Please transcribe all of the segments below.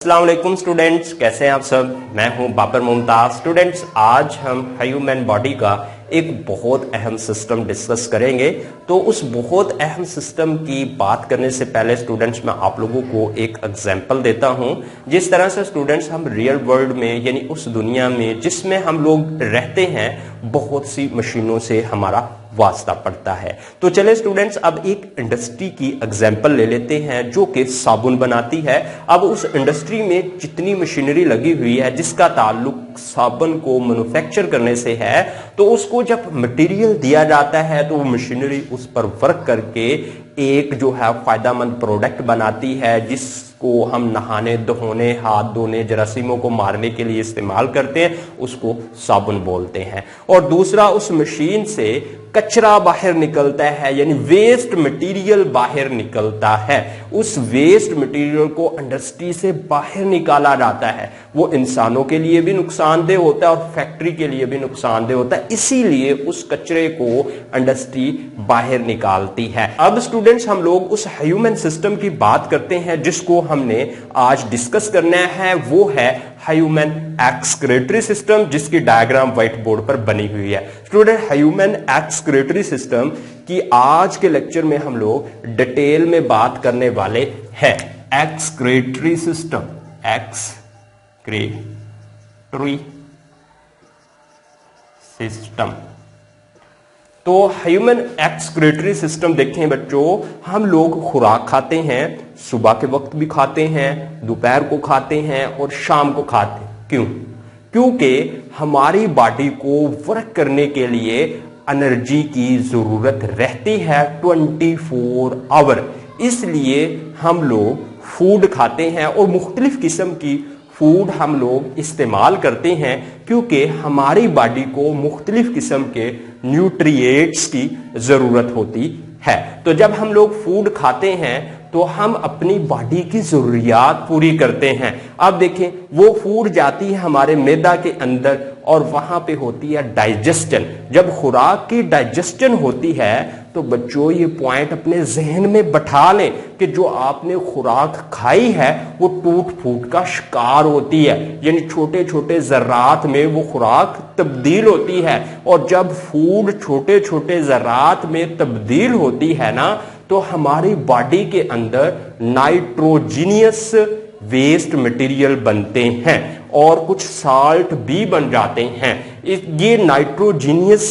अस्सलाम वालेकुम स्टूडेंट्स, कैसे हैं आप सब। मैं हूं बाबर मुमताज। स्टूडेंट्स, आज हम ह्यूमन बॉडी का एक बहुत अहम सिस्टम डिस्कस करेंगे। तो उस बहुत अहम सिस्टम की बात करने से पहले स्टूडेंट्स मैं आप लोगों को एक एग्जांपल देता हूं। जिस तरह से स्टूडेंट्स हम रियल वर्ल्ड में यानी उस दुनिया में जिसमें हम लोग रहते हैं, बहुत सी मशीनों से हमारा वास्ता पड़ता है। तो चले स्टूडेंट्स, अब एक इंडस्ट्री की एग्जांपल ले लेते हैं जो कि साबुन बनाती है। अब उस इंडस्ट्री में जितनी मशीनरी लगी हुई है जिसका ताल्लुक साबुन को मैन्युफैक्चर करने से है, तो उसको जब मटेरियल दिया जाता है तो वो मशीनरी उस पर वर्क करके एक जो है फायदेमंद प्रोडक्ट बनाती है जिसको हम नहाने धोने हाथ धोने जरासीमों को मारने के लिए इस्तेमाल करते हैं, उसको साबुन बोलते हैं। और दूसरा, उस मशीन से कचरा बाहर निकलता है यानी वेस्ट मटेरियल बाहर निकलता है। उस वेस्ट मटेरियल को इंडस्ट्री से बाहर निकाला जाता है। वो इंसानों के लिए भी नुकसानदेह होता है और फैक्ट्री के लिए भी नुकसानदेह होता है, इसीलिए उस कचरे को इंडस्ट्री बाहर निकालती है। अब स्टूडेंट्स, हम लोग उस ह्यूमन सिस्टम की बात करते हैं जिसको हमने आज डिस्कस करना है। वो है ह्यूमन एक्सक्रीटरी सिस्टम, जिसकी डायग्राम व्हाइट बोर्ड पर बनी हुई है। स्टूडेंट, ह्यूमन एक्सक्रीटरी सिस्टम की आज के लेक्चर में हम लोग डिटेल में बात करने वाले हैं। Excretory system, excretory system. तो ह्यूमन एक्सक्रीटरी सिस्टम देखें बच्चों, हम लोग खुराक खाते हैं, सुबह के वक्त भी खाते हैं, दोपहर को खाते हैं और शाम को खाते हैं। क्यों? क्योंकि हमारी बॉडी को वर्क करने के लिए एनर्जी की जरूरत रहती है 24 आवर। इसलिए हम लोग फूड खाते हैं और मुख्तलिफ किस्म की फूड हम लोग इस्तेमाल करते हैं, क्योंकि हमारी बॉडी को मुख्तलिफ किस्म के न्यूट्रिएंट्स की जरूरत होती है। तो जब हम लोग फूड खाते हैं तो हम अपनी बॉडी की जरूरियात पूरी करते हैं। अब देखें, वो फूड जाती है हमारे मैदा के अंदर और वहां पे होती है डाइजेशन। जब खुराक की डाइजेशन होती है तो बच्चों ये पॉइंट अपने जहन में बैठा लें कि जो आपने खुराक खाई है वो टूट फूट का शिकार होती है, यानी छोटे छोटे जर्रात में वो खुराक तब्दील होती है। और जब फूड छोटे छोटे जर्रात में तब्दील होती है ना, तो हमारी बॉडी के अंदर नाइट्रोजीनियस वेस्ट मटेरियल बनते हैं और कुछ साल्ट भी बन जाते हैं। ये नाइट्रोजीनियस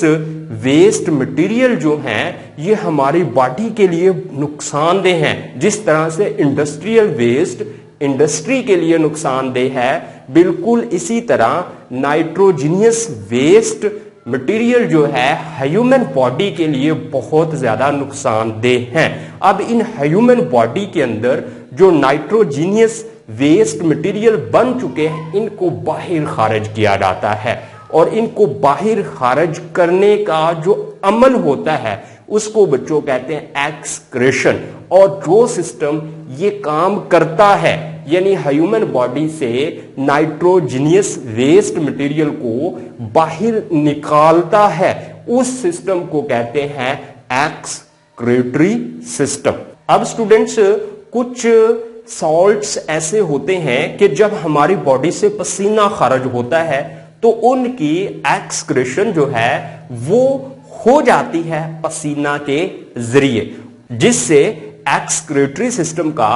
वेस्ट मटेरियल जो हैं, ये हमारी बॉडी के लिए नुकसानदेह हैं। जिस तरह से इंडस्ट्रियल वेस्ट इंडस्ट्री के लिए नुकसानदेह है, बिल्कुल इसी तरह नाइट्रोजीनियस वेस्ट मटेरियल जो है ह्यूमन बॉडी के लिए बहुत ज्यादा नुकसानदेह हैं। अब इन ह्यूमन बॉडी के अंदर जो नाइट्रोजीनियस वेस्ट मटेरियल बन चुके हैं, इनको बाहर खारिज किया जाता है। और इनको बाहर खारिज करने का जो अमल होता है उसको बच्चों कहते हैं एक्सक्रीशन। और जो सिस्टम ये काम करता है, यानी ह्यूमन बॉडी से नाइट्रोजीनियस वेस्ट मटेरियल को बाहर निकालता है, उस सिस्टम को कहते हैं एक्सक्रीटरी सिस्टम। अब स्टूडेंट्स, कुछ सॉल्ट्स ऐसे होते हैं कि जब हमारी बॉडी से पसीना खारिज होता है तो उनकी एक्सक्रीशन जो है वो हो जाती है पसीना के जरिए, जिससे एक्सक्रीटरी सिस्टम का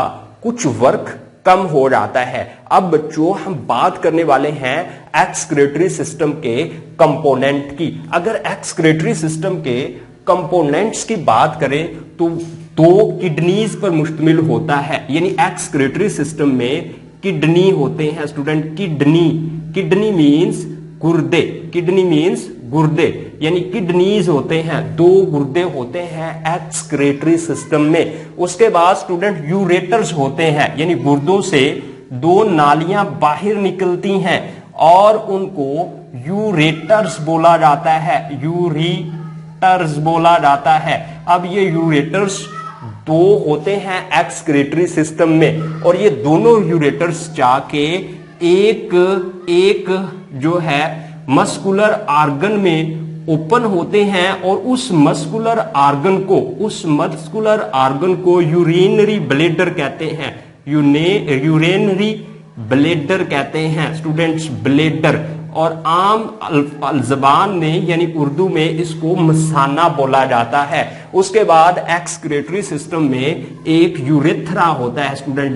कुछ वर्क कम हो जाता है। अब बच्चों, हम बात करने वाले हैं एक्सक्रीटरी सिस्टम के कंपोनेंट की। अगर एक्सक्रीटरी सिस्टम के कंपोनेंट्स की बात करें तो दो किडनीज पर मुश्तमिल होता है, यानी एक्सक्रीटरी सिस्टम में किडनी होते हैं। स्टूडेंट, किडनी मीन्स गुर्दे, किडनी मीन्स गुर्दे, यानी किडनीज होते हैं, दो गुर्दे होते हैं एक्सक्रीटरी सिस्टम में। उसके बाद स्टूडेंट यूरेटर्स होते हैं, यानी गुर्दों से दो नालियां बाहर निकलती हैं और उनको यूरेटर्स बोला जाता है, यूरेटर्स बोला जाता है। अब ये यूरेटर्स दो होते हैं एक्सक्रीटरी सिस्टम में और ये दोनों यूरेटर्स जाके एक जो है मस्कुलर आर्गन में ओपन होते हैं और उस मस्कुलर आर्गन को यूरिनरी ब्लैडर कहते हैं। यूरिनरी ब्लेडर कहते हैं स्टूडेंट्स, ब्लेडर। और आम जबान में यानी उर्दू में इसको मसाना बोला जाता है। उसके बाद एक्सक्रीटरी सिस्टम में एक यूरेथ्रा होता है स्टूडेंट,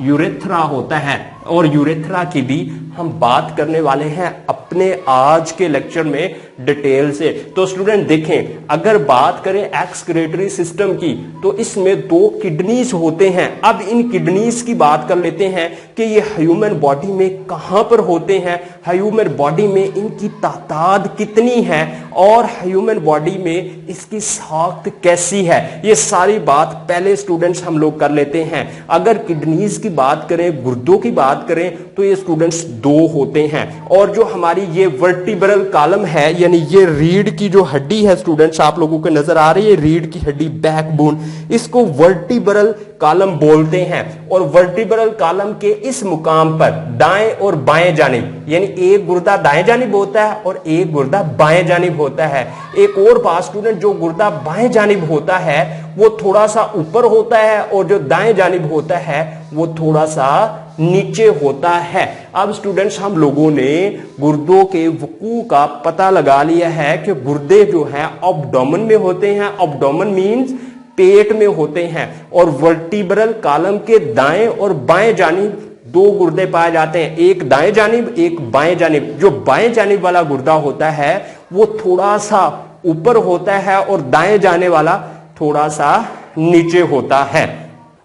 यूरेथ्रा होता है। और यूरेथ्रा की भी हम बात करने वाले हैं अपने आज के लेक्चर में डिटेल से। तो स्टूडेंट देखें, अगर बात करें एक्सक्रीटरी सिस्टम की तो इसमें 2 किडनीज होते हैं। अब इन किडनीज की बात कर लेते हैं कि ये ह्यूमन बॉडी में कहां पर होते हैं, ह्यूमन बॉडी में इनकी तादाद कितनी है और ह्यूमन बॉडी में इसकी साख्त कैसी है, ये सारी बात पहले स्टूडेंट्स हम लोग कर लेते हैं। अगर किडनीज की बात करें, गुर्दों की बात करें, तो ये स्टूडेंट्स 2 होते हैं। और जो हमारी ये वर्टिब्रल कॉलम है यानी ये रीढ़ की जो हड्डी है स्टूडेंट्स, आप लोगों को नजर आ रही है रीढ़ की हड्डी, बैकबोन, इसको वर्टिब्रल कॉलम बोलते हैं। और वर्टिब्रल कॉलम के इस मुकाम पर दाएं और बाएं जानिब यानी एक गुर्दा दाएं जानिब होता है और एक गुर्दा बाएं जानिब होता है। एक और बात स्टूडेंट, जो गुर्दा बाएं जानिब होता है वो थोड़ा सा ऊपर होता है और जो दाएं जानिब होता है वो थोड़ा सा नीचे होता है। अब स्टूडेंट्स हम लोगों ने गुर्दों के वकू का पता लगा लिया है कि गुर्दे जो हैं एब्डोमेन में होते हैं, एब्डोमेन मींस पेट में होते हैं। और वर्टिब्रल कॉलम के दाएं और बाएं जानिब 2 गुर्दे पाए जाते हैं, एक दाएं जानिब एक बाएं जानिब। जो बाएं जानिब वाला गुर्दा होता है वो थोड़ा सा ऊपर होता है और दाएं जाने वाला थोड़ा सा नीचे होता है।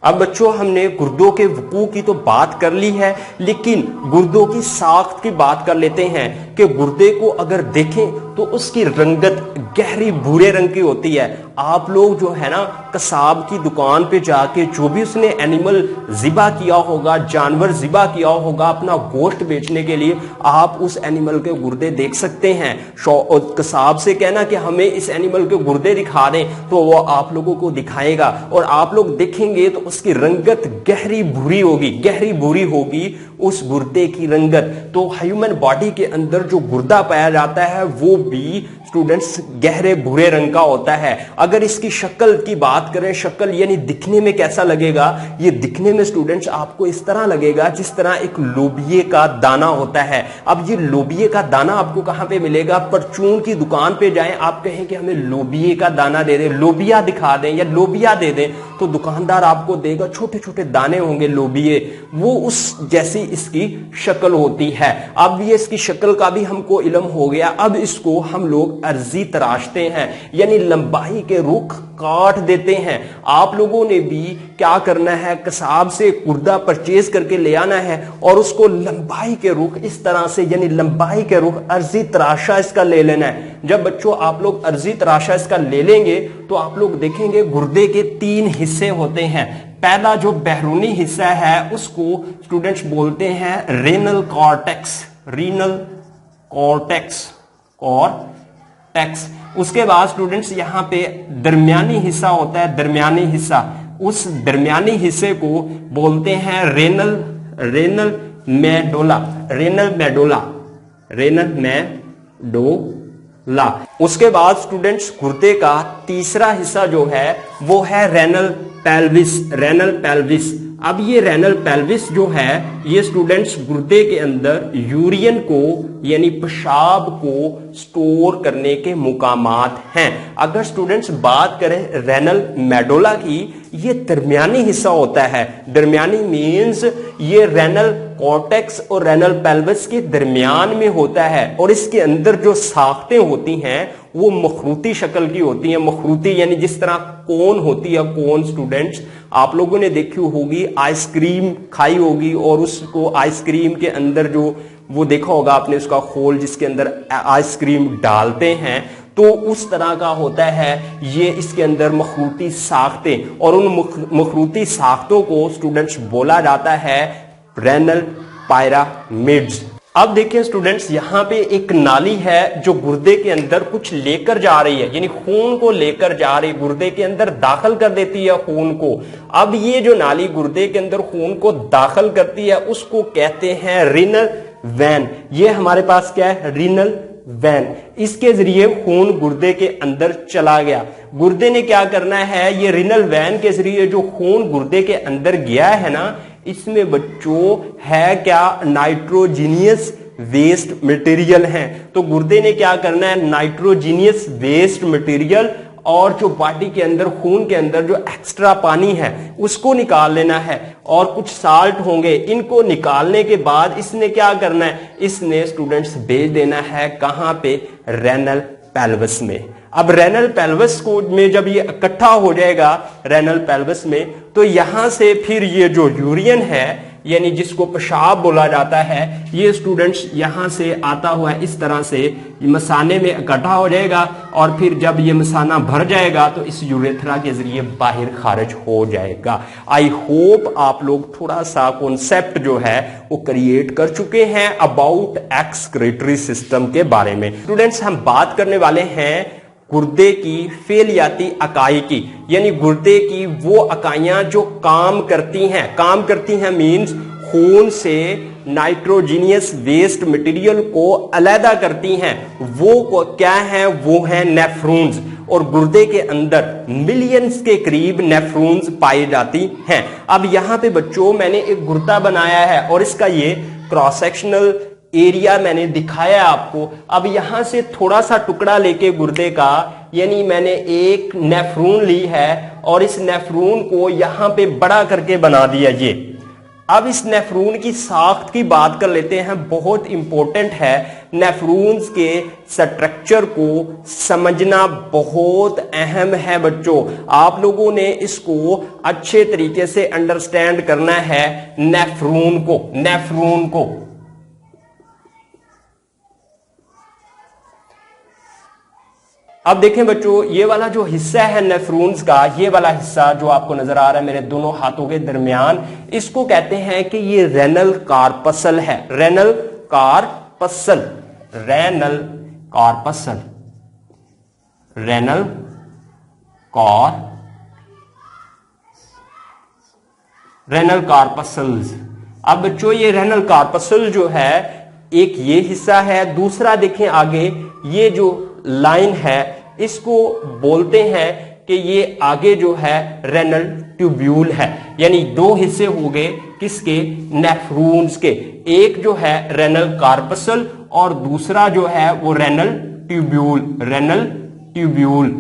अब बच्चों हमने गुर्दों के वकू की तो बात कर ली है, लेकिन गुर्दों की साख्त की बात कर लेते हैं कि गुर्दे को अगर देखें तो उसकी रंगत गहरी भूरे रंग की होती है। आप लोग जो है ना कसाब की दुकान पे जाके जो भी उसने एनिमल ज़िबा किया होगा, जानवर ज़िबा किया होगा अपना गोश्त बेचने के लिए, आप उस एनिमल के गुर्दे देख सकते हैं। कसाब से कहना कि हमें इस एनिमल के गुर्दे दिखा दें तो वो आप लोगों को दिखाएगा और आप लोग देखेंगे तो उसकी रंगत गहरी भूरी होगी, गहरी भूरी होगी उस गुर्दे की रंगत। तो ह्यूमन बॉडी के अंदर जो गुर्दा पाया जाता है वो भी स्टूडेंट्स गहरे भूरे रंग का होता है। अगर इसकी शक्ल की बात करें, शक्ल यानी दिखने में कैसा लगेगा, ये दिखने में स्टूडेंट्स आपको इस तरह लगेगा जिस तरह एक लोबिये का दाना होता है। अब ये लोबिये का दाना आपको कहां पे मिलेगा, परचून की दुकान पे जाएं, आप कहें कि हमें लोबिये का दाना दे दें, लोबिया दिखा दें या लोबिया दे दें, तो दुकानदार आपको देगा छोटे छोटे दाने होंगे लोबिये, वो उस जैसी इसकी शक्ल होती है। अब ये इसकी शक्ल का भी हमको इल्म हो गया। अब इसको हम लोग अर्जी तराशते हैं यानी लंबाई के रुख काट देते हैं। आप लोगों ने भी क्या करना है, कसाब से गुर्दा परचेज करके ले आना है और उसको लंबाई के रुख इस तरह से यानी लंबाई के रुख अर्जी तराशा इसका ले लेना है। जब बच्चों आप लोग अर्जी तराशा इसका ले लेंगे तो आप लोग देखेंगे गुर्दे के 3 हिस्से होते हैं। पहला जो बैरूनी हिस्सा है उसको स्टूडेंट्स बोलते हैं रेनल कॉर्टेक्स, रीनल कॉर्टेक्स और टेक्स। उसके बाद स्टूडेंट्स यहाँ पे दरमियानी हिस्सा होता है, दरमियानी हिस्सा, उस दरमियानी हिस्से को बोलते हैं renal medulla, renal medulla, renal medulla. उसके बाद स्टूडेंट्स गुर्दे का तीसरा हिस्सा जो है वो है रेनल पेल्विस, रेनल पेल्विस। अब ये रेनल पेल्विस जो है ये स्टूडेंट्स गुर्दे के अंदर यूरियन को यानी पेशाब को स्टोर करने के मुकामात हैं। अगर स्टूडेंट्स बात करें रेनल मेडोला की, ये दरमियानी हिस्सा होता है। दरमियानी मीन्स ये रेनल कॉर्टेक्स और रेनल पेल्विस के दरमियान में होता है और इसके अंदर जो साख्तें होती हैं वो मखरूती शक्ल की होती हैं। मखरूती यानी जिस तरह कोन होती है, कोन स्टूडेंट्स आप लोगों ने देखी होगी, आइसक्रीम खाई होगी और उसको आइसक्रीम के अंदर जो वो देखा होगा आपने उसका खोल जिसके अंदर आइसक्रीम डालते हैं, तो उस तरह का होता है ये इसके अंदर मखरूती साख्तें और उन मखरूती साख्तों को स्टूडेंट्स बोला जाता है रेनल पायरामिड्स। अब देखिए स्टूडेंट्स यहां पे एक नाली है जो गुर्दे के अंदर कुछ लेकर जा रही है यानी खून को लेकर जा रही, गुर्दे के अंदर दाखिल कर देती है खून को। अब ये जो नाली गुर्दे के अंदर खून को दाखिल करती है उसको कहते हैं रीनल वैन। ये हमारे पास क्या है, रीनल वैन। इसके जरिए खून गुर्दे के अंदर चला गया। गुर्दे ने क्या करना है, ये रीनल वैन के जरिए जो खून गुर्दे के अंदर गया है ना, इसमें बच्चों है क्या, नाइट्रोजीनियस वेस्ट मटेरियल है। तो गुर्दे ने क्या करना है, नाइट्रोजीनियस वेस्ट मटेरियल और जो बॉडी के अंदर, खून के अंदर जो एक्स्ट्रा पानी है उसको निकाल लेना है, और कुछ साल्ट होंगे, इनको निकालने के बाद इसने क्या करना है, इसने स्टूडेंट्स भेज देना है कहां पे, रेनल पेल्विस में। अब रेनल पेल्विस को में जब ये इकट्ठा हो जाएगा रेनल पेल्विस में, तो यहां से फिर ये जो यूरिन है यानी जिसको पेशाब बोला जाता है, ये स्टूडेंट्स यहां से आता हुआ इस तरह से मसाने में इकट्ठा हो जाएगा, और फिर जब ये मसाना भर जाएगा तो इस यूरेथ्रा के जरिए बाहर खारिज हो जाएगा। आई होप आप लोग थोड़ा सा कॉन्सेप्ट जो है वो क्रिएट कर चुके हैं अबाउट एक्सक्रीटरी सिस्टम के बारे में। स्टूडेंट्स हम बात करने वाले हैं गुर्दे की फेलियाती इकाई की, यानी गुर्दे की वो इकाइयां जो काम करती हैं मींस खून से नाइट्रोजीनियस वेस्ट मटेरियल को अलहदा करती हैं, वो को क्या है, वो है नेफ्रॉन्स। और गुर्दे के अंदर मिलियंस के करीब नेफ्रॉन्स पाई जाती हैं। अब यहां पे बच्चों मैंने एक गुर्दा बनाया है और इसका ये क्रॉस सेक्शनल एरिया मैंने दिखाया आपको। अब यहां से थोड़ा सा टुकड़ा लेके गुर्दे का, यानी मैंने एक नेफ्रॉन ली है और इस नेफ्रॉन को यहां पे बड़ा करके बना दिया ये। अब इस नेफ्रॉन की साख्त की बात कर लेते हैं, बहुत इंपॉर्टेंट है। नेफ्रॉन्स के स्ट्रक्चर को समझना बहुत अहम है बच्चों, आप लोगों ने इसको अच्छे तरीके से अंडरस्टैंड करना है। नेफ्रॉन को अब देखें बच्चों, ये वाला जो हिस्सा है नेफ्रॉन्स का, ये वाला हिस्सा जो आपको नजर आ रहा है मेरे दोनों हाथों के दरमियान, इसको कहते हैं कि ये रेनल कार्पसल है। Renal corpuscle renal corpuscles. अब बच्चों ये रेनल कार्पसल जो है, एक ये हिस्सा है, दूसरा देखें आगे ये जो लाइन है इसको बोलते हैं कि ये आगे जो है रेनल ट्यूब्यूल है। यानी दो हिस्से हो गए किसके, नेफ्रॉन्स के, एक जो है रेनल कार्पसल और दूसरा जो है वो रेनल ट्यूब्यूल्स।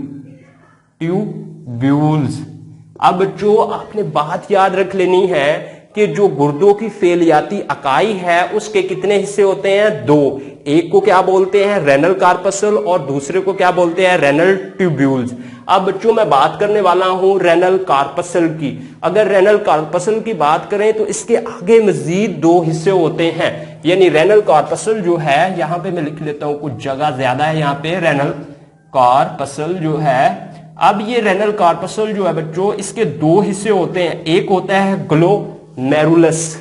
अब बच्चों आपने बात याद रख लेनी है कि जो गुर्दों की फेलियाती इकाई है उसके कितने हिस्से होते हैं, दो। एक को क्या बोलते हैं, रेनल कार्पसल, और दूसरे को क्या बोलते हैं, रेनल ट्यूब्यूल्स। अब बच्चों मैं बात करने वाला हूं रेनल कार्पसल की। अगर रेनल कार्पसल की बात करें तो इसके आगे मजीद दो हिस्से होते हैं। यानी रेनल कार्पसल जो है, यहां पे मैं लिख लेता हूं, कुछ जगह ज्यादा है यहाँ पे, रेनल कार्पसल जो है। अब ये रेनल कार्पसल जो है बच्चों, इसके दो हिस्से होते हैं। एक होता है ग्लोमेरुलस,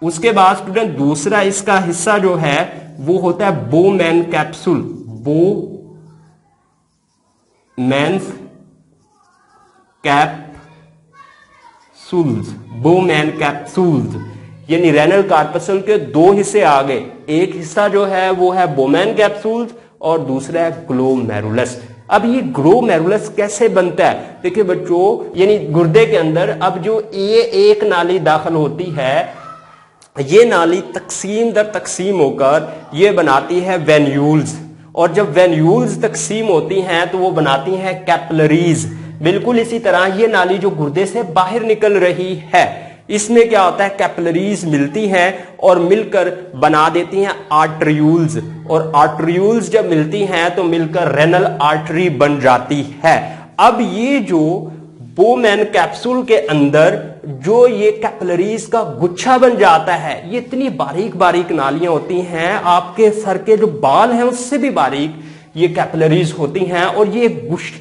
उसके बाद स्टूडेंट दूसरा इसका हिस्सा जो है वो होता है बोमेन कैप्सूल्स। यानी रेनल कार्पसल के दो हिस्से आ गए, एक हिस्सा जो है वो है बोमेन कैप्सूल्स और दूसरा है ग्लोमेरुलस। अब ये ग्लोमेरुलस कैसे बनता है, देखिए बच्चों, यानी गुर्दे के अंदर अब जो ये एक नाली दाखिल होती है, ये नाली तकसीम दर तकसीम होकर ये बनाती है वेन्यूल्स, और जब वेन्यूल्स तकसीम होती हैं तो वो बनाती हैं कैपिलरीज। बिल्कुल इसी तरह ये नाली जो गुर्दे से बाहर निकल रही है, इसमें क्या होता है, कैपिलरीज मिलती हैं और मिलकर बना देती हैं आर्टरियूल्स, और आर्टरियूल्स जब मिलती हैं तो मिलकर रेनल आर्टरी बन जाती है। अब ये जो बोमेन कैप्सूल के अंदर जो ये कैपिलरीज का गुच्छा बन जाता है, ये इतनी बारीक बारीक नालियां होती हैं, आपके सर के जो बाल हैं उससे भी बारीक ये कैपिलरीज होती हैं, और ये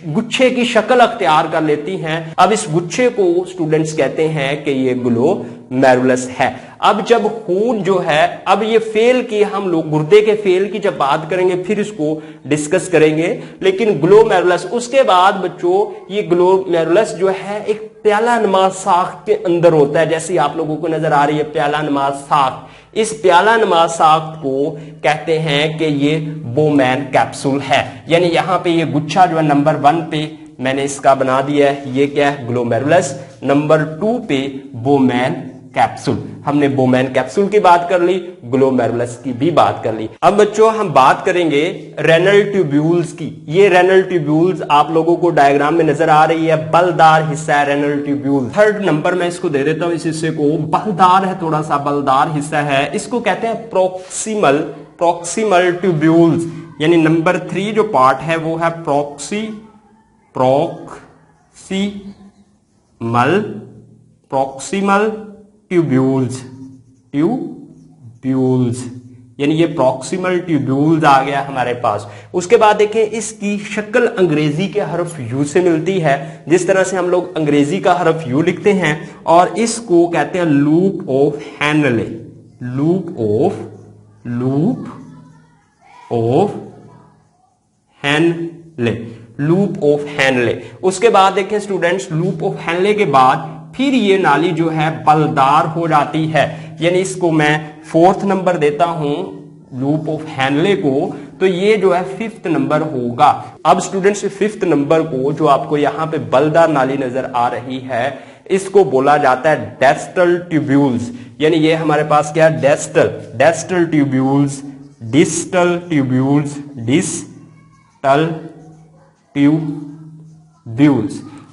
गुच्छे की शक्ल अख्तियार कर लेती हैं। अब इस गुच्छे को स्टूडेंट्स कहते हैं कि ये ग्लोमेरुलस है। अब जब खून जो है, अब ये फेल की, हम लोग गुर्दे के फेल की जब बात करेंगे फिर इसको डिस्कस करेंगे, लेकिन ग्लोमेरुलस उसके बाद बच्चों, ये ग्लोमेरुलस जो है एक प्याला नुमा साख के अंदर होता है, जैसी आप लोगों को नजर आ रही है प्याला नुमा साख। इस प्याला नुमा साख्त को कहते हैं कि ये बोमेन कैप्सूल है। यानी यहां पे ये गुच्छा जो है नंबर 1 पे मैंने इसका बना दिया है, ये क्या है, ग्लोमेरुलस। नंबर 2 पे बोमैन कैप्सूल, हमने बोमैन कैप्सूल की बात कर ली, ग्लोमेरुलस की भी बात कर ली। अब बच्चों हम बात करेंगे रेनल ट्यूब्यूल्स की। ये रेनल ट्यूब्यूल्स आप लोगों को डायग्राम में नजर आ रही है, बलदार हिस्सा है रेनल ट्यूब्यूल। 3rd नंबर में इसको दे देता हूं, इस हिस्से को बलदार है, थोड़ा सा बलदार हिस्सा है, इसको कहते हैं प्रॉक्सिमल ट्यूब्यूल्स। यानी नंबर 3 जो पार्ट है वो है प्रॉक्सिमल ट्यूब्यूल्स, यानी ये प्रॉक्सिमल ट्यूब्यूल्स आ गया हमारे पास। उसके बाद देखें इसकी शक्ल अंग्रेजी के हरफ यू से मिलती है, जिस तरह से हम लोग अंग्रेजी का हरफ यू लिखते हैं, और इसको कहते हैं loop of Henle, loop of Henle. उसके बाद देखें स्टूडेंट्स, लूप ऑफ हैनले के बाद फिर ये नाली जो है बलदार हो जाती है, यानी इसको मैं 4th नंबर देता हूं लूप ऑफ हैनले को, तो ये जो है 5th नंबर होगा। अब स्टूडेंट्स 5th नंबर को जो आपको यहां पे बलदार नाली नजर आ रही है, इसको बोला जाता है डेस्टल ट्यूब्यूल्स। यानी ये हमारे पास क्या है, डेस्टल ट्यूब्यूल्स, डिस्टल ट्यूब्यूल्स।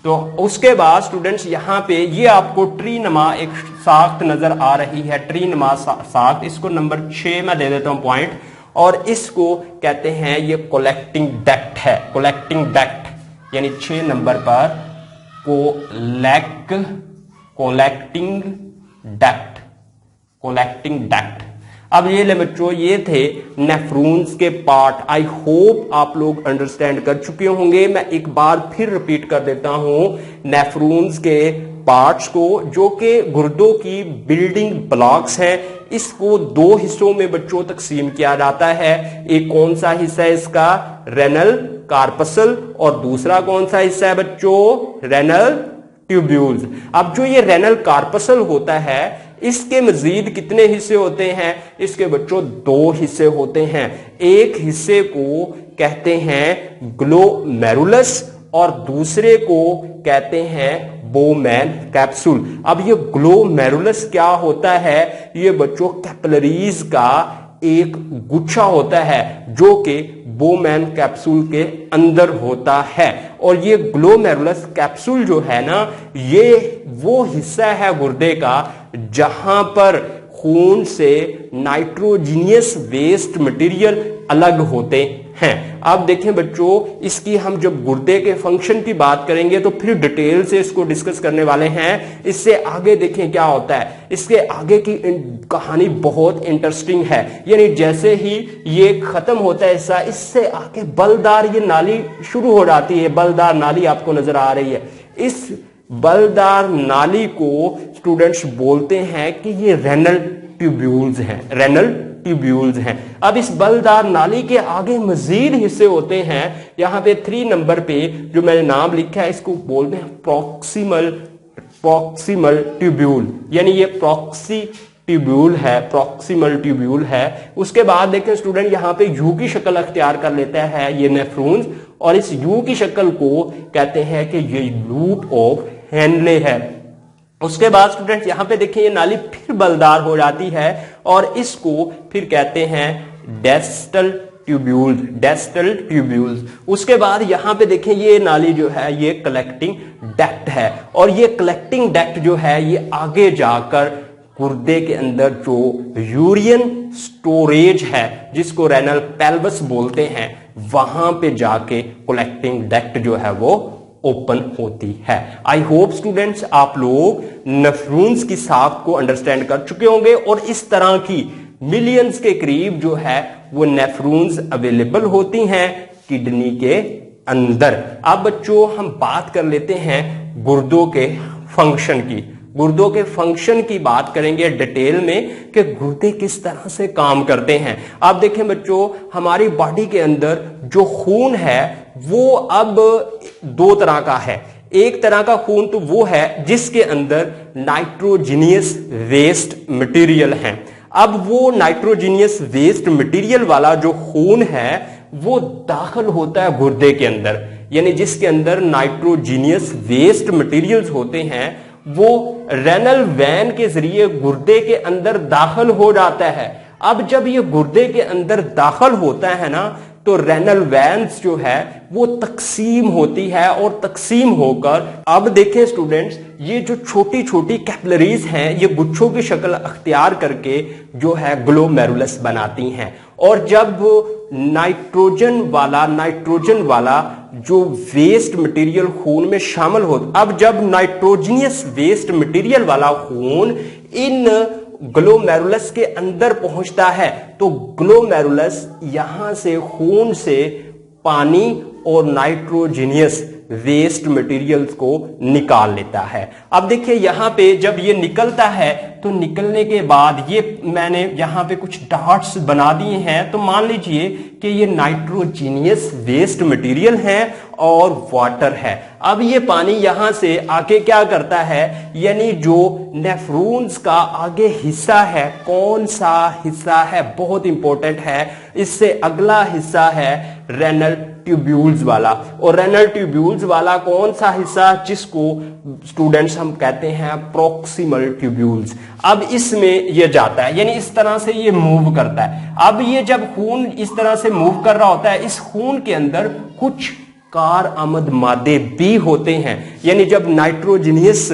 तो उसके बाद स्टूडेंट्स यहां पे ये आपको ट्री नमा एक साख्त नजर आ रही है, ट्री नमा साख्त, इसको नंबर 6 में दे देता हूं पॉइंट, और इसको कहते हैं ये कलेक्टिंग डक्ट है, कलेक्टिंग डक्ट, यानी 6 नंबर पर कलेक्टिंग डक्ट। अब ये ले बच्चों, ये थे नेफ्रॉन्स के पार्ट। आई होप आप लोग अंडरस्टैंड कर चुके होंगे। मैं एक बार फिर रिपीट कर देता हूं नेफ्रॉन्स के पार्ट्स को, जो कि गुर्दों की बिल्डिंग ब्लॉक्स हैं। इसको 2 हिस्सों में बच्चों तकसीम किया जाता है। एक कौन सा हिस्सा है इसका, रेनल कार्पसल, और दूसरा कौन सा हिस्सा है बच्चों, रेनल ट्यूब्यूल्स। अब जो ये रेनल कार्पसल होता है, इसके मजीद कितने हिस्से होते हैं, इसके बच्चों 2 हिस्से होते हैं। एक हिस्से को कहते हैं ग्लोमेरुलस और दूसरे को कहते हैं बोमैन कैप्सूल। अब ये ग्लोमेरुलस क्या होता है, ये बच्चों कैपिलरीज का एक गुच्छा होता है जो कि बोमैन कैप्सूल के अंदर होता है। और ये ग्लोमेरुलस कैप्सूल जो है ना, ये वो हिस्सा है गुर्दे का जहां पर खून से नाइट्रोजीनियस वेस्ट मटेरियल अलग होते हैं। अब देखें बच्चों, इसकी हम जब गुर्दे के फंक्शन की बात करेंगे तो फिर डिटेल से इसको डिस्कस करने वाले हैं। इससे आगे देखें क्या होता है, इसके आगे की कहानी बहुत इंटरेस्टिंग है। यानी जैसे ही ये खत्म होता है हिस्सा, इससे आगे बलदार ये नाली शुरू हो जाती है। बलदार नाली आपको नजर आ रही है। इस बलदार नाली को स्टूडेंट्स बोलते हैं कि ये रेनल ट्यूब्यूल्स हैं, रेनल ट्यूब्यूल्स हैं। अब इस बलदार नाली के आगे मजीद हिस्से होते हैं। यहां पे 3 नंबर पे जो मैंने नाम लिखा है, इसको बोलते हैं प्रॉक्सिमल ट्यूब्यूल, यानी ये प्रॉक्सी ट्यूब्यूल है, प्रॉक्सिमल ट्यूब्यूल है। उसके बाद देखें स्टूडेंट, यहां पे यू की शक्ल अख्तियार कर लेता है ये नेफ्रॉन्स, और इस यू की शक्ल को कहते हैं कि ये लूप ऑफ हैनले है। उसके बाद स्टूडेंट यहां पे देखें ये नाली फिर बलदार हो जाती है और इसको फिर कहते हैं डेस्टल ट्यूब्यूल्स। उसके बाद यहां पे देखें ये नाली जो है ये कलेक्टिंग डक्ट है, और ये कलेक्टिंग डक्ट जो है ये आगे जाकर गुर्दे के अंदर जो यूरियन स्टोरेज है जिसको रेनल पेल्वस बोलते हैं, वहां पे जाके कलेक्टिंग डक्ट जो है वो ओपन होती है। आई होप स्टूडेंट्स आप लोग नेफ्रॉन्स की साख को अंडरस्टैंड कर चुके होंगे, और इस तरह की मिलियंस के करीब जो है वो नेफ्रॉन्स अवेलेबल होती हैं किडनी के अंदर। अब बच्चों हम बात कर लेते हैं गुर्दों के फंक्शन की। गुर्दों के फंक्शन की बात करेंगे डिटेल में कि गुर्दे किस तरह से काम करते हैं। आप देखें बच्चों, हमारी बॉडी के अंदर जो खून है वो अब 2 तरह का है। एक तरह का खून तो वो है जिसके अंदर नाइट्रोजीनियस वेस्ट मटेरियल है। अब वो नाइट्रोजीनियस वेस्ट मटेरियल वाला जो खून है वो दाखिल होता है गुर्दे के अंदर। यानी जिसके अंदर नाइट्रोजीनियस वेस्ट मटेरियल्स होते हैं, वो रेनल वैन के जरिए गुर्दे के अंदर दाखिल हो जाता है। अब जब ये गुर्दे के अंदर दाखिल होता है ना, तो रेनल वैन्स जो है वो तकसीम होती है, और तकसीम होकर अब देखें स्टूडेंट्स, ये जो छोटी छोटी कैपिलरीज हैं ये गुच्छों की शक्ल अख्तियार करके जो है ग्लोमेरुलस बनाती हैं। और जब नाइट्रोजन वाला जो वेस्ट मटेरियल खून में शामिल हो, अब जब नाइट्रोजनियस वेस्ट मटेरियल वाला खून इन ग्लोमेरुलस के अंदर पहुंचता है, तो ग्लोमेरुलस यहां से खून से पानी और नाइट्रोजनियस वेस्ट मटेरियल्स को निकाल लेता है। अब देखिए यहां पे जब ये निकलता है, तो निकलने के बाद ये मैंने यहां पे कुछ डॉट्स बना दिए हैं, तो मान लीजिए कि ये नाइट्रोजीनियस वेस्ट मटेरियल है और वाटर है। अब ये पानी यहां से आके क्या करता है, यानी जो नेफ्रॉन्स का आगे हिस्सा है, कौन सा हिस्सा है, बहुत इंपॉर्टेंट है, इससे अगला हिस्सा है रेनल ट्यूब्यूल्स वाला। और रेनल ट्यूब्यूल्स वाला कौन सा हिस्सा, जिसको स्टूडेंट्स हम कहते हैं प्रॉक्सिमल ट्यूब्यूल्स। अब इसमें ये जाता है, यानी इस तरह से ये मूव करता है। अब ये जब खून इस तरह से मूव कर रहा होता है, इस खून के अंदर कुछ कार आमद मादे भी होते हैं, यानी जब नाइट्रोजनियस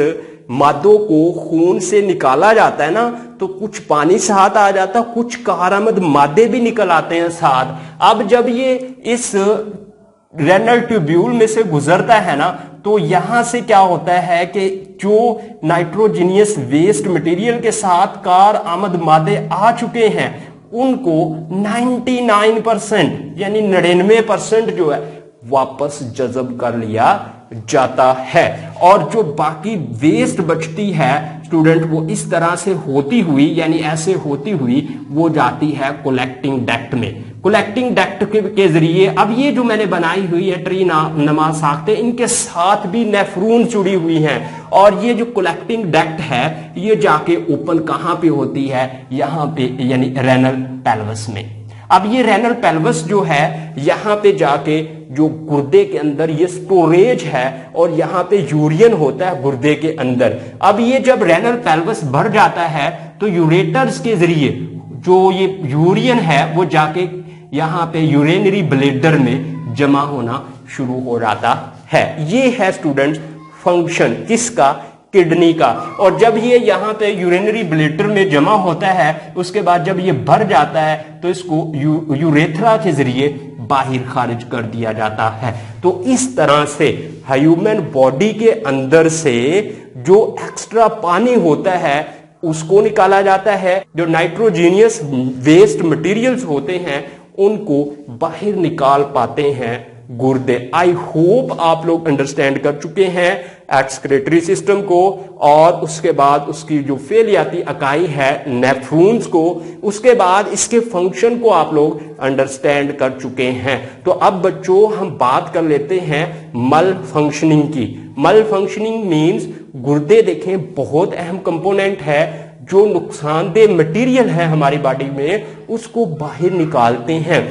मादों को खून से निकाला जाता है ना, तो कुछ पानी साथ आ जाता है, कुछ कारआमद मादे भी निकल आते हैं साथ। अब जब ये इस रेनल ट्यूब्यूल में से गुजरता है ना, तो यहां से क्या होता है कि जो नाइट्रोजीनियस वेस्ट मटेरियल के साथ कारआमद मादे आ चुके हैं, उनको 99% यानी 99% जो है वापस जज़ब कर लिया जाता है। और जो बाकी वेस्ट बचती है स्टूडेंट, वो इस तरह से होती हुई, यानी ऐसे होती हुई वो जाती है कलेक्टिंग डक्ट में। कलेक्टिंग डक्ट के जरिए अब ये जो मैंने बनाई हुई है ट्री नमा साख्ते, इनके साथ भी नेफ्रॉन जुड़ी हुई हैं, और ये जो कलेक्टिंग डक्ट है ये जाके ओपन कहां पे होती है, यहां पे, यानी रेनल पेल्विस में। अब ये रेनल पेल्विस जो है यहां पे जाके जो गुर्दे के अंदर ये स्टोरेज है, और यहां पे यूरियन होता है गुर्दे के अंदर। अब ये जब रेनल पेल्विस भर जाता है, तो यूरेटर्स के जरिए जो ये यूरियन है वो जाके यहां पे यूरिनरी ब्लैडर में जमा होना शुरू हो जाता है। ये है स्टूडेंट्स फंक्शन किसका, किडनी का। और जब ये यहां पे यूरिनरी ब्लैडर में जमा होता है, उसके बाद जब ये भर जाता है, तो इसको यूरेथ्रा के जरिए बाहर खारिज कर दिया जाता है। तो इस तरह से ह्यूमन बॉडी के अंदर से जो एक्स्ट्रा पानी होता है उसको निकाला जाता है, जो नाइट्रोजीनियस वेस्ट मटेरियल्स होते हैं उनको बाहर निकाल पाते हैं गुर्दे। आई होप आप लोग अंडरस्टैंड कर चुके हैं एक्सक्रीटरी सिस्टम को, और उसके बाद उसकी जो फेलियाती इकाई है नेफ्रॉन्स को, उसके बाद इसके फंक्शन को आप लोग अंडरस्टैंड कर चुके हैं। तो अब बच्चों हम बात कर लेते हैं मल फंक्शनिंग की। मल फंक्शनिंग मींस गुर्दे देखें बहुत अहम कंपोनेंट है, जो नुकसानदेह मटेरियल है हमारी बॉडी में उसको बाहर निकालते हैं,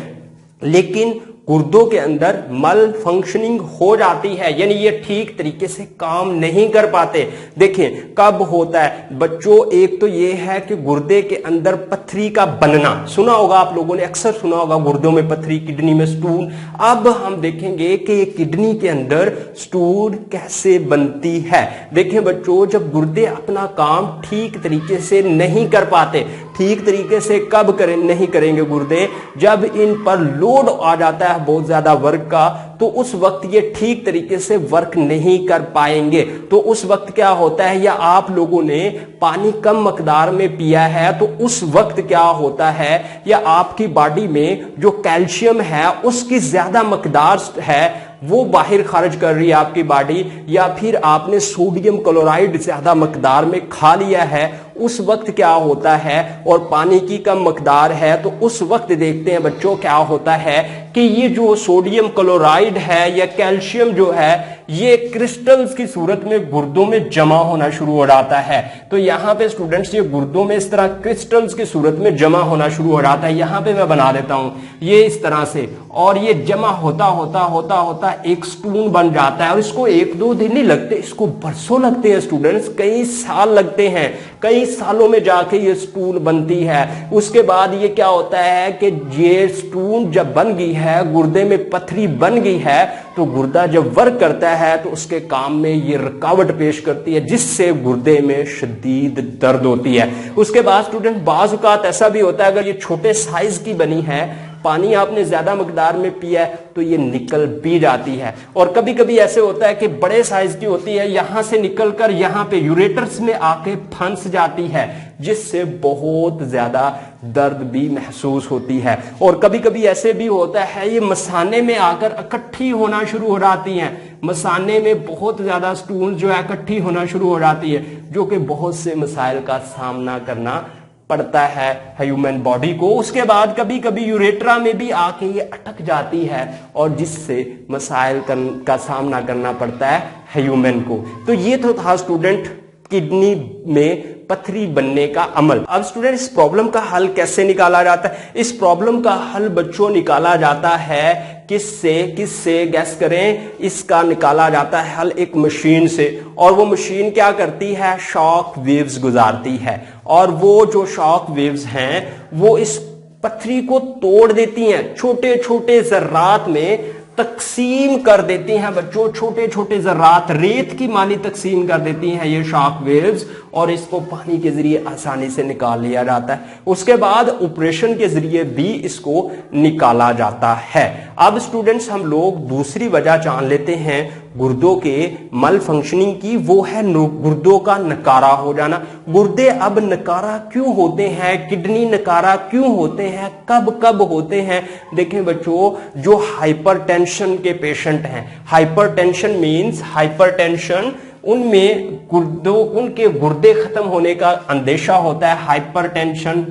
लेकिन गुर्दों के अंदर मल फंक्शनिंग हो जाती है, यानी ये ठीक तरीके से काम नहीं कर पाते। देखें कब होता है बच्चों, एक तो ये है कि गुर्दे के अंदर पथरी का बनना, सुना होगा आप लोगों ने, अक्सर सुना होगा गुर्दों में पथरी, किडनी में स्टूल। अब हम देखेंगे कि ये किडनी के अंदर स्टूल कैसे बनती है। देखें बच्चों, जब गुर्दे अपना काम ठीक तरीके से नहीं कर पाते, ठीक तरीके से कब नहीं करेंगे गुर्दे, जब इन पर लोड आ जाता है बहुत ज्यादा वर्क का, तो उस वक्त ये ठीक तरीके से वर्क नहीं कर पाएंगे। तो उस वक्त क्या होता है, या आप लोगों ने पानी कम मकदार में पिया है, तो उस वक्त क्या होता है, या आपकी बॉडी में जो कैल्शियम है उसकी ज्यादा मकदार है वो बाहर खारिज कर रही है आपकी बॉडी, या फिर आपने सोडियम क्लोराइड ज्यादा मकदार में खा लिया है उस वक्त क्या होता है, और पानी की कम मकदार है तो उस वक्त देखते हैं बच्चों क्या होता है कि ये जो सोडियम क्लोराइड है या कैल्शियम जो है ये क्रिस्टल्स की सूरत में गुर्दों में जमा होना शुरू हो जाता है। तो यहाँ पे स्टूडेंट्स ये गुर्दों में इस तरह क्रिस्टल्स की सूरत में जमा होना शुरू हो जाता है। यहाँ पे मैं बना देता हूं ये इस तरह से, और ये जमा होता होता होता होता एक स्टून बन जाता है। और इसको 1-2 दिन नहीं लगते, इसको बरसों लगते हैं स्टूडेंट्स, कई साल लगते हैं, कई सालों में जाके ये स्टून बनती है। उसके बाद ये क्या होता है कि ये स्टून जब बन गई है, गुर्दे में पथरी बन गई है, तो गुर्दा जब वर्क करता है तो उसके काम में ये रुकावट पेश करती है, जिससे गुर्दे में शदीद दर्द होती है। उसके बाद स्टूडेंट बाज़ औक़ात ऐसा भी होता है, अगर ये छोटे साइज की बनी है, पानी आपने ज्यादा मकदार में पिया है तो ये निकल भी जाती है। और कभी कभी ऐसे होता है कि बड़े साइज की होती है, यहां से निकलकर यहां पे यूरेटर्स में आके फंस जाती है, जिससे बहुत ज्यादा दर्द भी महसूस होती है। और कभी कभी ऐसे भी होता है ये मसाने में आकर इकट्ठी होना शुरू हो जाती हैं, मसाने में बहुत ज्यादा स्टूल जो है इकट्ठी होना शुरू हो जाती है, जो कि बहुत से मसाइल का सामना करना पड़ता है ह्यूमन बॉडी को। उसके बाद कभी कभी यूरेट्रा में भी आके ये अटक जाती है, और जिससे मसाइल का सामना करना पड़ता है ह्यूमन को। तो ये तो था स्टूडेंट किडनी में पथरी बनने का अमल। अब स्टूडेंट इस प्रॉब्लम का हल कैसे निकाला जाता है? इस प्रॉब्लम का हल बच्चों निकाला जाता है किससे गैस करें? इसका निकाला जाता है हल एक मशीन से, और वो मशीन क्या करती है? शॉक वेव्स गुजारती है, और वो जो शॉक वेव्स हैं वो इस पथरी को तोड़ देती हैं, छोटे छोटे जर्रात में तकसीम कर देती हैं बच्चों, छोटे छोटे जर्रात रेत की मानी तकसीम कर देती हैं ये शॉक वेव्स, और इसको पानी के जरिए आसानी से निकाल लिया जाता है। उसके बाद ऑपरेशन के जरिए भी इसको निकाला जाता है। अब स्टूडेंट्स हम लोग दूसरी वजह जान लेते हैं गुर्दों के मल फंक्शनिंग की, वो है गुर्दों का नकारा हो जाना। गुर्दे अब नकारा क्यों होते हैं, किडनी नकारा क्यों होते हैं, कब कब होते हैं? देखें बच्चों, जो हाइपरटेंशन के पेशेंट हैं, हाइपरटेंशन मींस हाइपरटेंशन, उनमें उनके गुर्दे खत्म होने का अंदेशा होता है। Hypertension,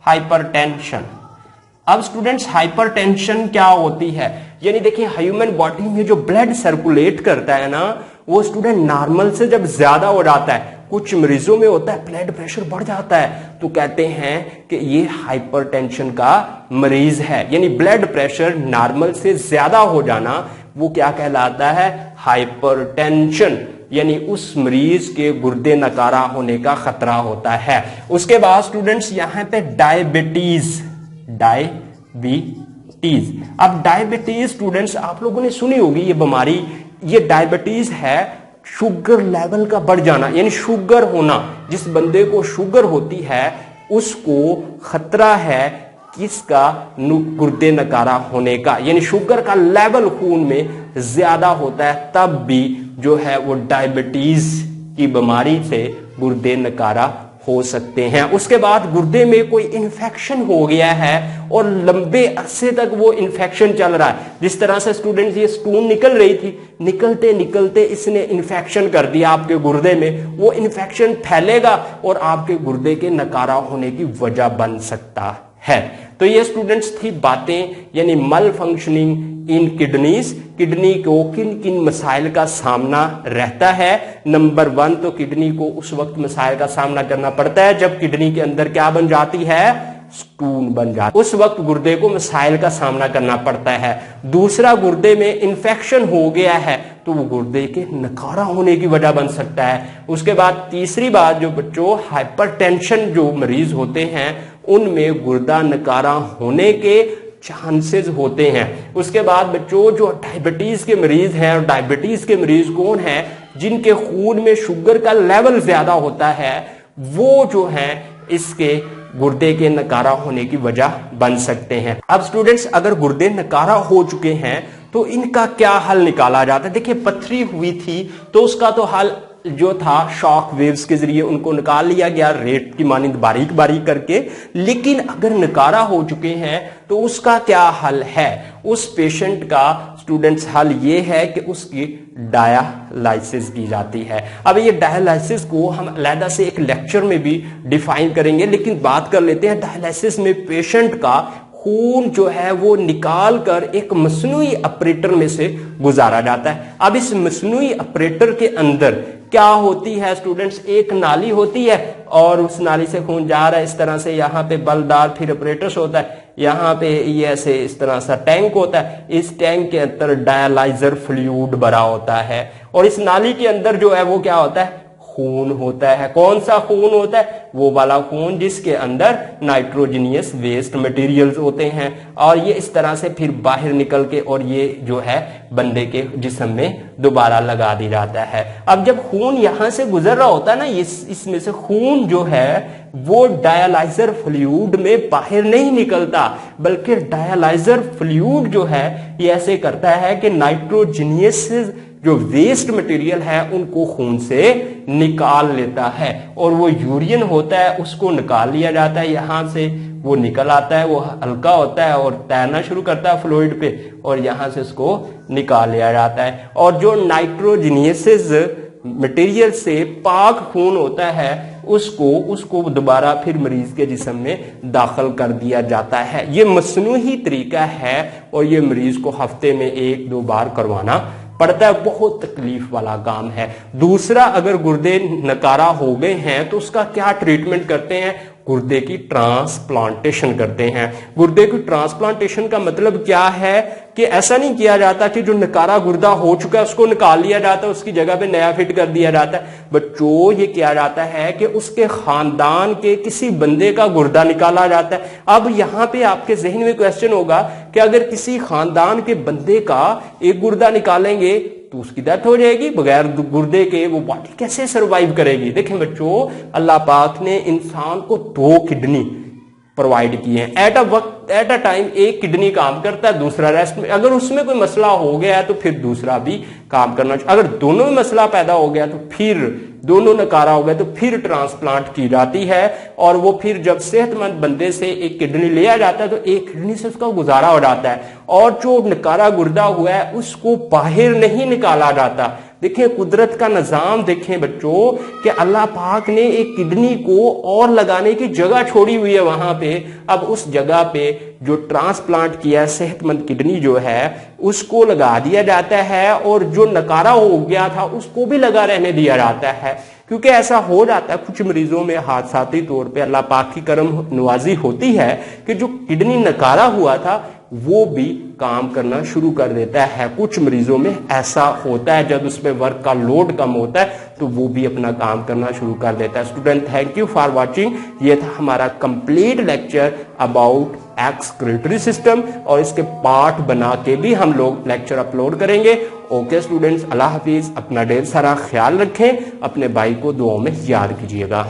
hypertension. अब स्टूडेंट्स हाइपरटेंशन क्या होती है? यानी देखिए ह्यूमन बॉडी में जो ब्लड सर्कुलेट करता है ना, वो स्टूडेंट नॉर्मल से जब ज्यादा हो जाता है, कुछ मरीजों में होता है ब्लड प्रेशर बढ़ जाता है, तो कहते हैं कि ये हाइपरटेंशन का मरीज है। यानी ब्लड प्रेशर नॉर्मल से ज्यादा हो जाना वो क्या कहलाता है? हाइपरटेंशन। यानी उस मरीज के गुर्दे नकारा होने का खतरा होता है। उसके बाद स्टूडेंट्स यहां पे डायबिटीज। अब डायबिटीज स्टूडेंट्स आप लोगों ने सुनी होगी ये बीमारी, ये डायबिटीज है शुगर लेवल का बढ़ जाना, यानी शुगर होना। जिस बंदे को शुगर होती है उसको खतरा है किसका? गुर्दे नकारा होने का। यानी शुगर का लेवल खून में ज्यादा होता है, तब भी जो है वो डायबिटीज की बीमारी से गुर्दे नकारा हो सकते हैं। उसके बाद गुर्दे में कोई इन्फेक्शन हो गया है और लंबे अरसे तक वो इन्फेक्शन चल रहा है, जिस तरह से स्टूडेंट्स ये स्टून निकल रही थी, निकलते निकलते इसने इन्फेक्शन कर दिया आपके गुर्दे में, वो इन्फेक्शन फैलेगा और आपके गुर्दे के नकारा होने की वजह बन सकता है। तो ये स्टूडेंट्स थी बातें, यानी मल फंक्शनिंग इन किडनीज। किडनी को किन किन मसाइल का सामना रहता है? नंबर 1 तो किडनी को उस वक्त मसाइल का सामना करना पड़ता है जब किडनी के अंदर क्या बन जाती है? स्टून बन जाती है, उस वक्त गुर्दे को मसाइल का सामना करना पड़ता है। दूसरा, गुर्दे में इन्फेक्शन हो गया है तो वो गुर्दे के नकारा होने की वजह बन सकता है। उसके बाद तीसरी बात, जो बच्चों हाइपरटेंशन जो मरीज होते हैं उनमें गुर्दा नकारा होने के चांसेस होते हैं। उसके बाद बच्चों जो डायबिटीज के मरीज हैं, और डायबिटीज के मरीज कौन हैं? जिनके खून में शुगर का लेवल ज्यादा होता है, वो जो है इसके गुर्दे के नकारा होने की वजह बन सकते हैं। अब स्टूडेंट्स अगर गुर्दे नकारा हो चुके हैं तो इनका क्या हल निकाला जाता है? देखिए पथरी हुई थी तो उसका तो हल जो था शॉक वेव्स के जरिए उनको निकाल लिया गया रेत की मानिंद बारीक बारीक करके। लेकिन अगर नकारा हो चुके हैं तो उसका क्या हल है? उस पेशेंट का स्टूडेंट्स हल ये है कि उसकी डायलाइसिस की जाती है। अब ये डायलाइसिस को हम अलग से एक लेक्चर में भी डिफाइन करेंगे, लेकिन बात कर लेते हैं डायलाइसिस में पेशेंट का खून जो है वो निकाल कर एक मसनूई ऑपरेटर में से गुजारा जाता है। अब इस मसनूई ऑपरेटर के अंदर क्या होती है स्टूडेंट्स? एक नाली होती है और उस नाली से खून जा रहा है इस तरह से, यहाँ पे बलदार फिर ऑपरेटर्स होता है, यहाँ पे ये ऐसे इस तरह सा टैंक होता है, इस टैंक के अंदर डायलाइजर फ्लूइड भरा होता है और इस नाली के अंदर जो है वो क्या होता है? खून होता है। कौन सा खून होता है? वो वाला खून जिसके अंदर नाइट्रोजनियस वेस्ट मटेरियल्स होते हैं और ये इस तरह से फिर बाहर निकल के और ये जो है बंदे के जिस्म में दोबारा लगा दी जाता है। अब जब खून यहां से गुजर रहा होता है ना, इसमें से खून जो है वो डायलाइजर फ्लूइड में बाहर नहीं निकलता, बल्कि डायलाइजर फ्लूइड जो है ये ऐसे करता है कि नाइट्रोजनियस जो वेस्ट मटेरियल है उनको खून से निकाल लेता है और वो यूरिन होता है उसको निकाल लिया जाता है। यहां से वो निकल आता है, वो हल्का होता है और तैरना शुरू करता है फ्लूइड पे और यहां से उसको निकाल लिया जाता है। और जो नाइट्रोजनियस मटेरियल से पाक खून होता है उसको दोबारा फिर मरीज के जिस्म में दाखिल कर दिया जाता है। ये मसनूही तरीका है और ये मरीज को हफ्ते में 1-2 बार करवाना पड़ता है। बहुत तकलीफ वाला काम है। दूसरा, अगर गुर्दे नकारा हो गए हैं तो उसका क्या ट्रीटमेंट करते हैं? गुर्दे की ट्रांसप्लांटेशन करते हैं। गुर्दे की ट्रांसप्लांटेशन का मतलब क्या है कि ऐसा नहीं किया जाता कि जो नकारा गुर्दा हो चुका है उसको निकाल लिया जाता है, उसकी जगह पे नया फिट कर दिया जाता है। बच्चों, ये किया जाता है कि उसके खानदान के किसी बंदे का गुर्दा निकाला जाता है। अब यहां पे आपके जहन में क्वेश्चन होगा कि अगर किसी खानदान के बंदे का एक गुर्दा निकालेंगे तो उसकी डेथ हो जाएगी, बगैर गुर्दे के वो बॉडी कैसे सरवाइव करेगी? देखें बच्चों, अल्लाह पाक ने इंसान को 2 किडनी प्रोवाइड किए हैं। एट अ टाइम एक किडनी काम करता है, दूसरा रेस्ट में। अगर उसमें कोई मसला हो गया है तो फिर दूसरा भी काम करना चाहिए। अगर दोनों में मसला पैदा हो गया तो फिर दोनों नकारा हो गया तो फिर ट्रांसप्लांट की जाती है और वो फिर जब सेहतमंद बंदे से एक किडनी लिया जाता है तो एक किडनी से उसका गुजारा हो जाता है और जो नकारा गुर्दा हुआ है उसको बाहर नहीं निकाला जाता। देखिए कुदरत का निजाम देखें बच्चों कि अल्लाह पाक ने एक किडनी को और लगाने की जगह छोड़ी हुई है वहां पे। अब उस जगह पे जो ट्रांसप्लांट किया सेहतमंद किडनी जो है उसको लगा दिया जाता है और जो नकारा हो गया था उसको भी लगा रहने दिया जाता है। क्योंकि ऐसा हो जाता है कुछ मरीजों में हादसाती तौर पे अल्लाह पाक की करम नवाजी होती है कि जो किडनी नकारा हुआ था वो भी काम करना शुरू कर देता है। कुछ मरीजों में ऐसा होता है जब उसमें वर्क का लोड कम होता है तो वो भी अपना काम करना शुरू कर देता है। Student, thank you for watching. ये था हमारा complete lecture about excretory system और इसके पार्ट बना के भी हम लोग लेक्चर अपलोड करेंगे। ओके स्टूडेंट्स, अल्लाह हाफिज। अपना ढेर सारा ख्याल रखें, अपने भाई को दुआओं में याद कीजिएगा।